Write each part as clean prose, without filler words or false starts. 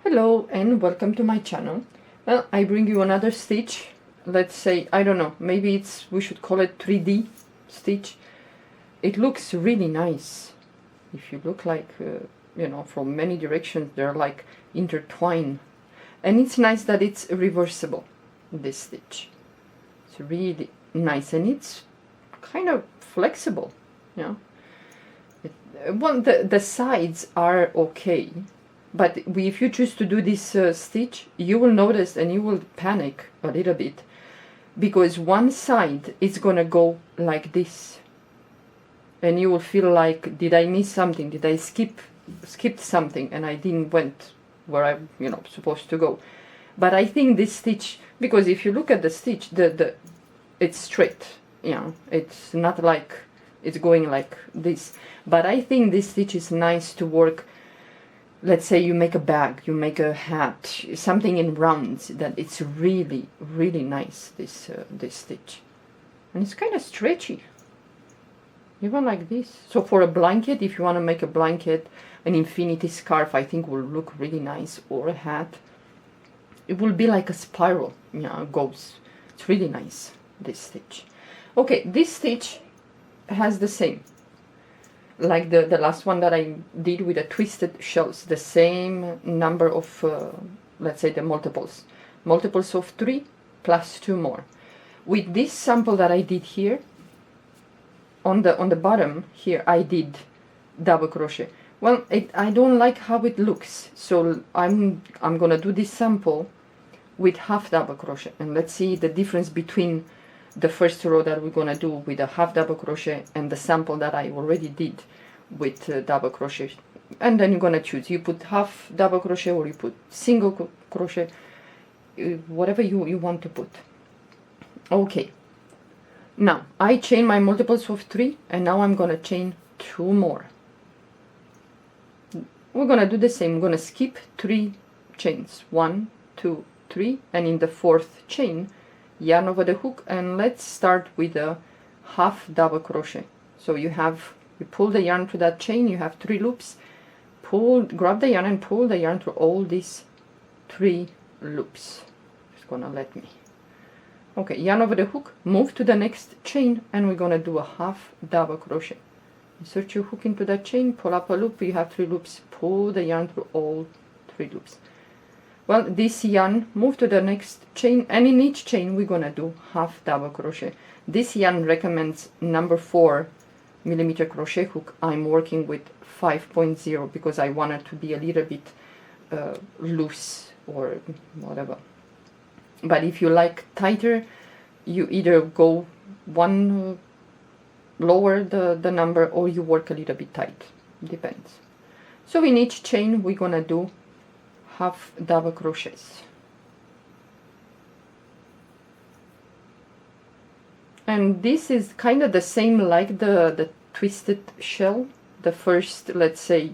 Hello and welcome to my channel. Well, I bring you another stitch. Let's say, I don't know, maybe we should call it 3D stitch. It looks really nice. If you look like, from many directions, they're like intertwined. And it's nice that it's reversible, this stitch. It's really nice and it's kind of flexible, Well, the sides are okay. But if you choose to do this stitch, you will notice and you will panic a little bit because one side is gonna go like this, and you will feel like, did I miss something? Did I skip something and I didn't went where I'm supposed to go? But I think this stitch, because if you look at the stitch, it's straight, it's not like it's going like this. But I think this stitch is nice to work. Let's say you make a bag, you make a hat, something in rounds, that it's really, really nice, this stitch. And it's kind of stretchy, even like this. So for a blanket, if you want to make a blanket, an infinity scarf, I think will look really nice, or a hat. It will be like a spiral, goes. It's really nice, this stitch. Okay, this stitch has the same. Like the last one that I did with the twisted shells, the same number of, let's say the multiples of 3 plus 2 more. With this sample that I did here, on the bottom here, I did double crochet. Well, I don't like how it looks, so I'm gonna do this sample with half double crochet, and let's see the difference between the first row that we're gonna do with a half double crochet and the sample that I already did with double crochet. And then you're gonna choose, you put half double crochet or you put single crochet, whatever you want to put. Okay, now I chain my multiples of 3, and now I'm gonna chain 2 more. We're gonna do the same. We're gonna skip 3 chains, 1, 2, 3, and in the 4th chain, yarn over the hook, and let's start with a half double crochet. So you pull the yarn through that chain, you have 3 loops, grab the yarn and pull the yarn through all these 3 loops. It's gonna let me. Okay, yarn over the hook, move to the next chain, and we're gonna do a half double crochet. Insert your hook into that chain, pull up a loop, you have 3 loops, pull the yarn through all 3 loops. Well, this yarn, move to the next chain, and in each chain we're gonna do half double crochet. This yarn recommends number 4 millimeter crochet hook. I'm working with 5.0 because I want it to be a little bit loose or whatever. But if you like tighter, you either go one lower the number, or you work a little bit tight, depends. So in each chain we're gonna do half double crochets. And this is kind of the same like the twisted shell, the first, let's say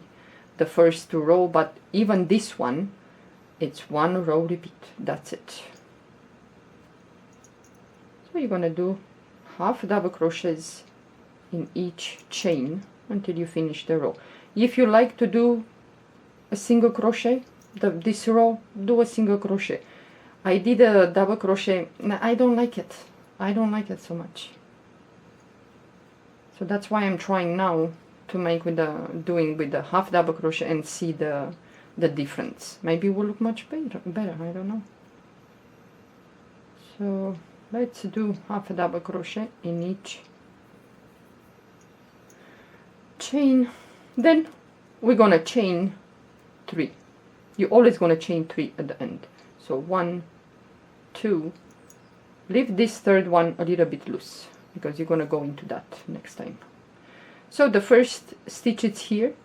the first row, but even this one, it's 1 row repeat, that's it. So you're gonna do half double crochets in each chain until you finish the row. If you like to do a single crochet, this row, do a single crochet. I did a double crochet. I don't like it. I don't like it so much. So that's why I'm trying now to make doing with the half double crochet and see the difference. Maybe it will look much better. I don't know. So let's do half a double crochet in each chain. Then we're gonna chain 3. You're always gonna chain 3 at the end. So 1, 2. Leave this 3rd one a little bit loose because you're gonna go into that next time. So the first stitch is here.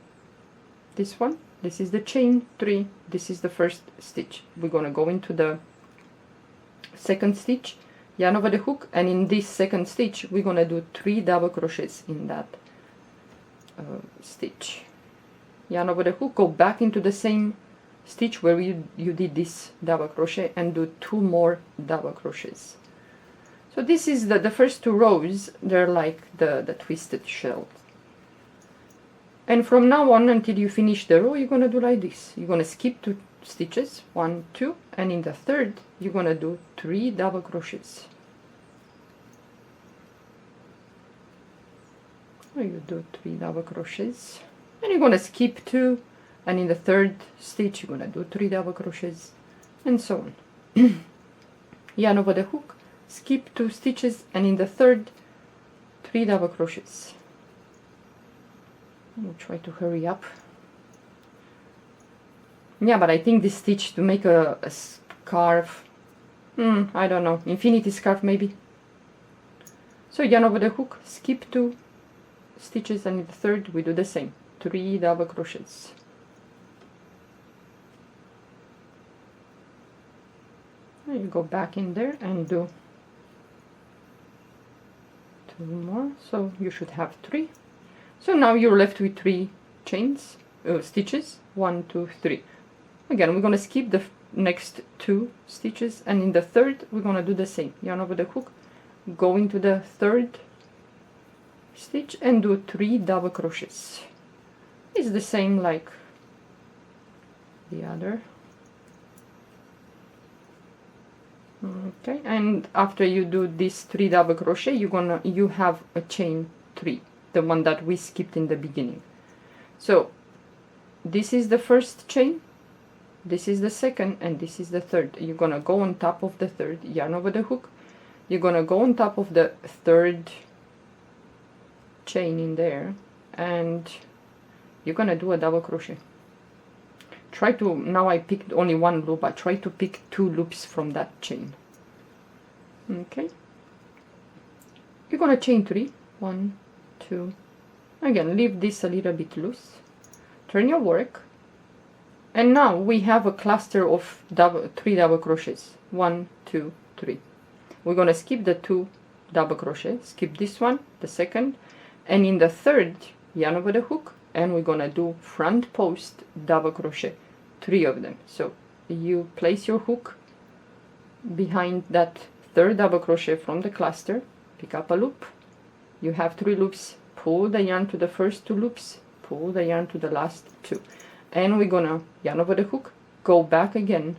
This one. This is the chain 3. This is the first stitch. We're gonna go into the 2nd stitch, yarn over the hook, and in this 2nd stitch we're gonna do 3 double crochets in that stitch. Yarn over the hook, go back into the same stitch where you did this double crochet, and do 2 more double crochets. So this is the first 2 rows, they're like the twisted shell. And from now on until you finish the row, you're gonna do like this. You're gonna skip stitches, 1, 2, and in the third you're gonna do 3 double crochets. So you do 3 double crochets, and you're gonna skip 2, and in the third stitch you're gonna do 3 double crochets, and so on. Yarn over the hook, skip 2 stitches, and in the third 3 double crochets. I'll try to hurry up. Yeah, but I think this stitch to make a scarf, I don't know, infinity scarf maybe. So yarn over the hook, skip 2 stitches, and in the third we do the same, 3 double crochets. And you go back in there and do 2 more, so you should have 3. So now you're left with 3 chains, stitches, 1, 2, 3. Again, we're gonna skip the next 2 stitches, and in the third we're gonna do the same. Yarn over the hook, go into the third stitch and do 3 double crochets. It's the same like the other. Okay, and after you do this 3 double crochet, you have a chain 3, the one that we skipped in the beginning. So this is the first chain, this is the second, and this is the third. You're gonna go on top of the third, yarn over the hook, you're gonna go on top of the third chain in there, and you're gonna do a double crochet. Try to, now I picked only 1 loop, I try to pick 2 loops from that chain. Okay, you're gonna chain 3, 1, 2, again leave this a little bit loose, turn your work, and now we have a cluster of 3 double crochets, 1, 2, 3. We're gonna skip the 2 double crochet, skip this one, the second, and in the third yarn over the hook, and we're gonna do front post double crochet, 3 of them. So you place your hook behind that third double crochet from the cluster, pick up a loop, you have 3 loops, pull the yarn to the first 2 loops, pull the yarn to the last 2, and we're gonna yarn over the hook, go back again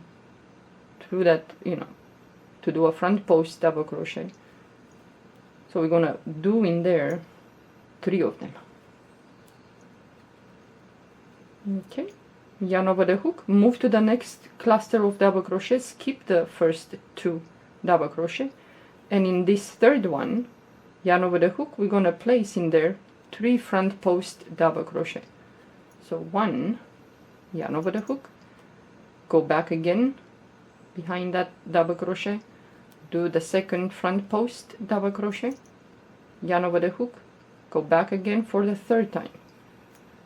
through that, to do a front post double crochet. So we're gonna do in there 3 of them. Okay, yarn over the hook, move to the next cluster of double crochet, skip the first 2 double crochet, and in this third one, yarn over the hook, we're gonna place in there 3 front post double crochet. So 1, yarn over the hook, go back again behind that double crochet, do the second front post double crochet, yarn over the hook, go back again for the third time.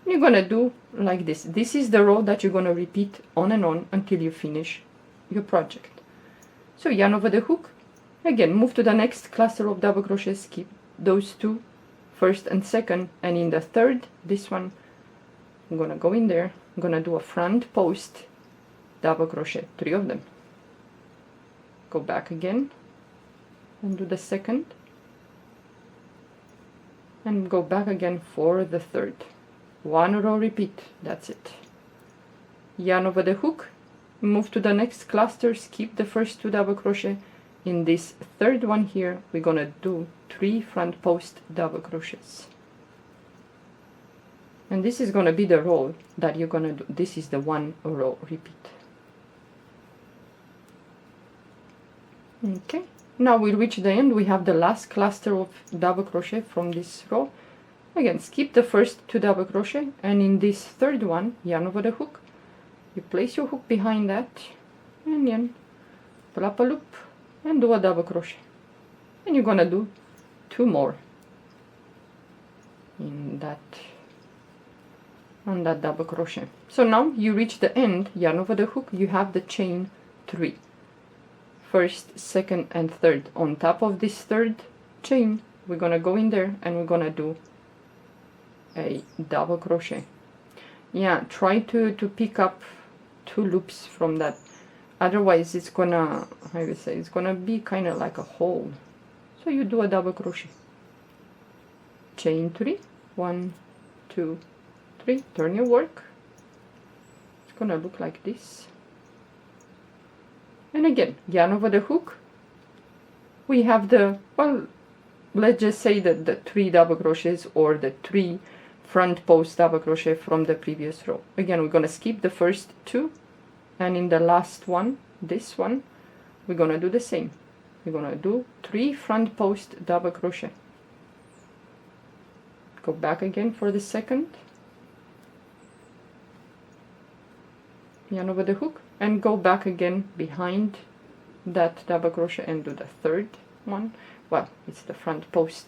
You're gonna do like this. This is the row that you're gonna repeat on and on until you finish your project. So yarn over the hook, again move to the next cluster of double crochet, skip those 2, first and second, and in the third, this one, I'm gonna go in there, I'm gonna do a front post double crochet, 3 of them, go back again and do the second, and go back again for the third. 1 row repeat, that's it. Yarn over the hook, move to the next cluster, skip the first 2 double crochet. In this third one here, we're gonna do 3 front post double crochets, and this is gonna be the row that you're gonna do. This is the 1 row repeat. Okay, now we reach the end. We have the last cluster of double crochet from this row. Again, skip the first 2 double crochet, and in this third one, yarn over the hook, you place your hook behind that, and then pull up a loop and do a double crochet, and you're gonna do 2 more in that, on that double crochet. So now you reach the end, yarn over the hook, you have the chain 3, first, second, and third. On top of this third chain, we're gonna go in there and we're gonna do a double crochet. Yeah, try to pick up 2 loops from that, otherwise it's gonna, I would say, it's gonna be kind of like a hole. So you do a double crochet, chain 3, 1, 2, 3, turn your work, it's gonna look like this, And again, yarn over the hook. We have the, well, let's just say that the 3 double crochets or the 3 front post double crochet from the previous row. Again, we're going to skip the first 2, and in the last one, this one, we're going to do the same. We're going to do 3 front post double crochet. Go back again for the second, yarn over the hook, and go back again behind that double crochet and do the third one. Well, it's the front post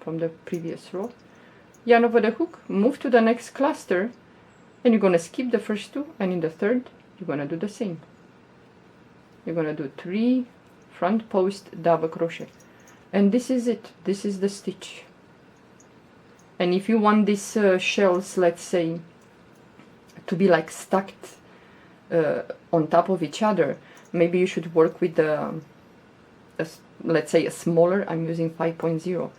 from the previous row. Yarn over the hook, move to the next cluster, and you're going to skip the first 2, and in the third you're going to do the same. You're going to do 3 front post double crochet, and this is it. This is the stitch. And if you want these shells, let's say, to be like stacked on top of each other, maybe you should work with let's say a smaller, I'm using 5.0,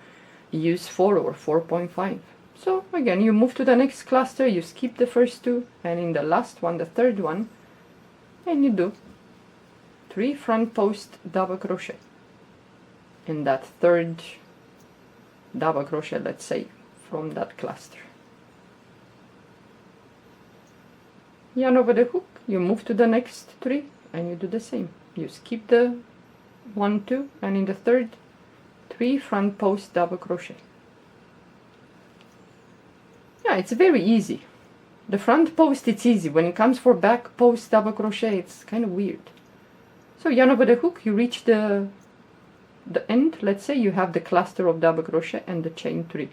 use 4 or 4.5. So again, you move to the next cluster, you skip the first 2, and in the last one, the third one, and you do 3 front post double crochet in that third double crochet, let's say, from that cluster. Yarn over the hook, you move to the next 3, and you do the same. You skip the 1, 2, and in the third, 3 front post double crochet. Yeah, it's very easy. The front post, it's easy. When it comes for back post double crochet, it's kind of weird. So yarn over the hook, you reach the end. Let's say you have the cluster of double crochet and the chain 3.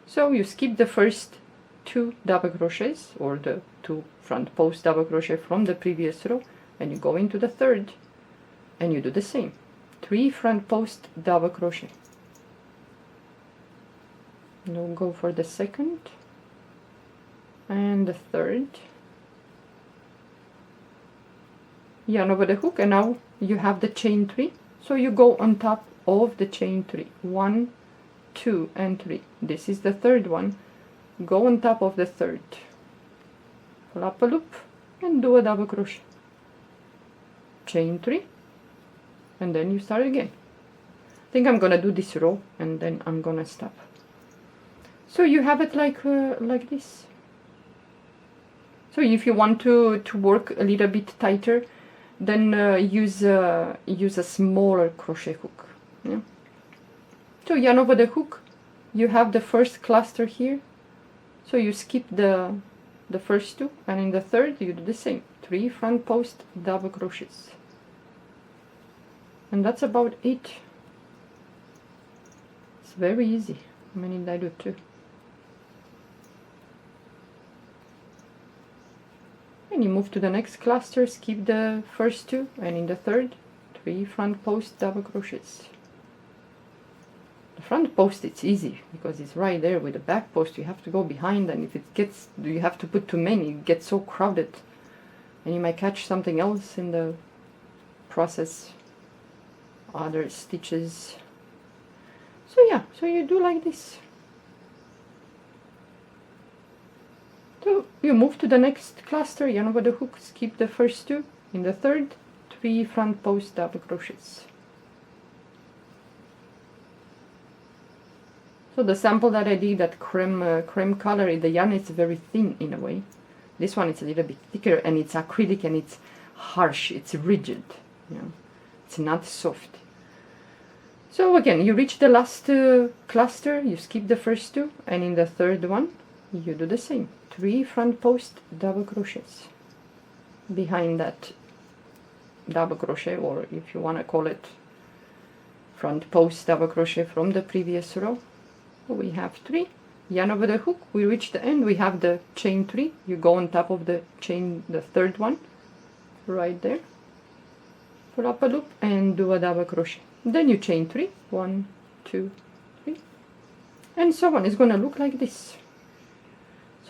So you skip the first 2 double crochets or the 2 front post double crochet from the previous row, and you go into the third, and you do the same. 3 front post double crochet. Now go for the second and the third. Yarn over the hook, and now you have the chain 3. So you go on top of the chain 3. 1, 2, and 3. This is the third one. Go on top of the third. Pull up a loop and do a double crochet. Chain 3. And then you start again. I think I'm gonna do this row and then I'm gonna stop. So you have it like this. So if you want to work a little bit tighter, then use a smaller crochet hook. Yeah? So yarn over the hook, you have the first cluster here. So you skip the first 2, and in the third you do the same. 3 front post double crochets. And that's about it. It's very easy. How many did I do? 2. And you move to the next cluster, skip the first 2, and in the third, 3 front post double crochets. The front post, it's easy because it's right there. With the back post you have to go behind, and if it gets, you have to put too many, it gets so crowded and you might catch something else in the process, other stitches. So yeah, so you do like this. So you move to the next cluster, yarn over the hook, skip the first 2, in the third, 3 front post double crochets. So the sample that I did, that cream color, the yarn is very thin in a way. This one is a little bit thicker, and it's acrylic, and it's harsh, it's rigid. You know, it's not soft. So again, you reach the last cluster, you skip the first 2, and in the third one, you do the same. 3 front post double crochets behind that double crochet, or if you want to call it front post double crochet from the previous row. We have 3. Yarn over the hook, we reach the end, we have the chain 3. You go on top of the chain, the third one, right there. Pull up a loop and do a double crochet. Then you chain 3. 1, 2, 3. And so on. It's going to look like this.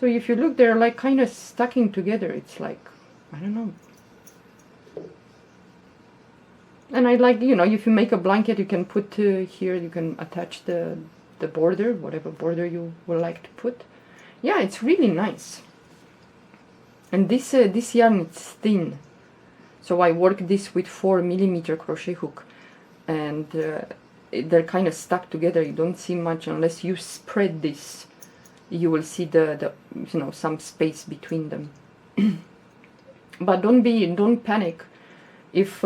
So if you look, they're like kind of stacking together. It's like, I don't know. And I like, you know, if you make a blanket, you can put here, you can attach the border, whatever border you would like to put. Yeah, it's really nice. And this yarn, it's thin. So I work this with 4mm crochet hook, and they're kind of stuck together. You don't see much unless you spread this. You will see the you know, some space between them. But don't panic if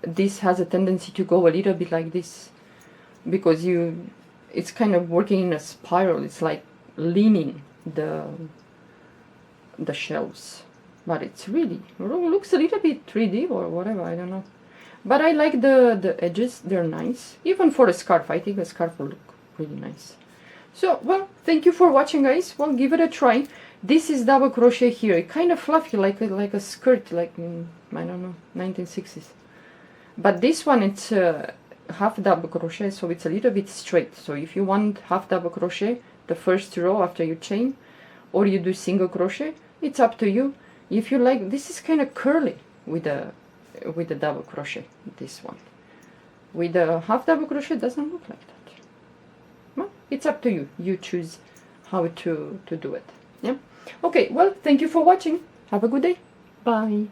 this has a tendency to go a little bit like this, because it's kind of working in a spiral. It's like leaning the shelves, but it's really looks a little bit 3D or whatever, I don't know. But I like the edges, they're nice. Even for a scarf, I think a scarf will look really nice. So, well, thank you for watching, guys. Well, give it a try. This is double crochet here, kind of fluffy, like a skirt, like in, I don't know, 1960s. But this one, it's half double crochet, so it's a little bit straight. So if you want half double crochet the first row after you chain, or you do single crochet, it's up to you. If you like, this is kind of curly with the double crochet. This one with the half double crochet doesn't look like that. Well, it's up to you. You choose how to do it. Yeah. Okay. Well, thank you for watching. Have a good day. Bye.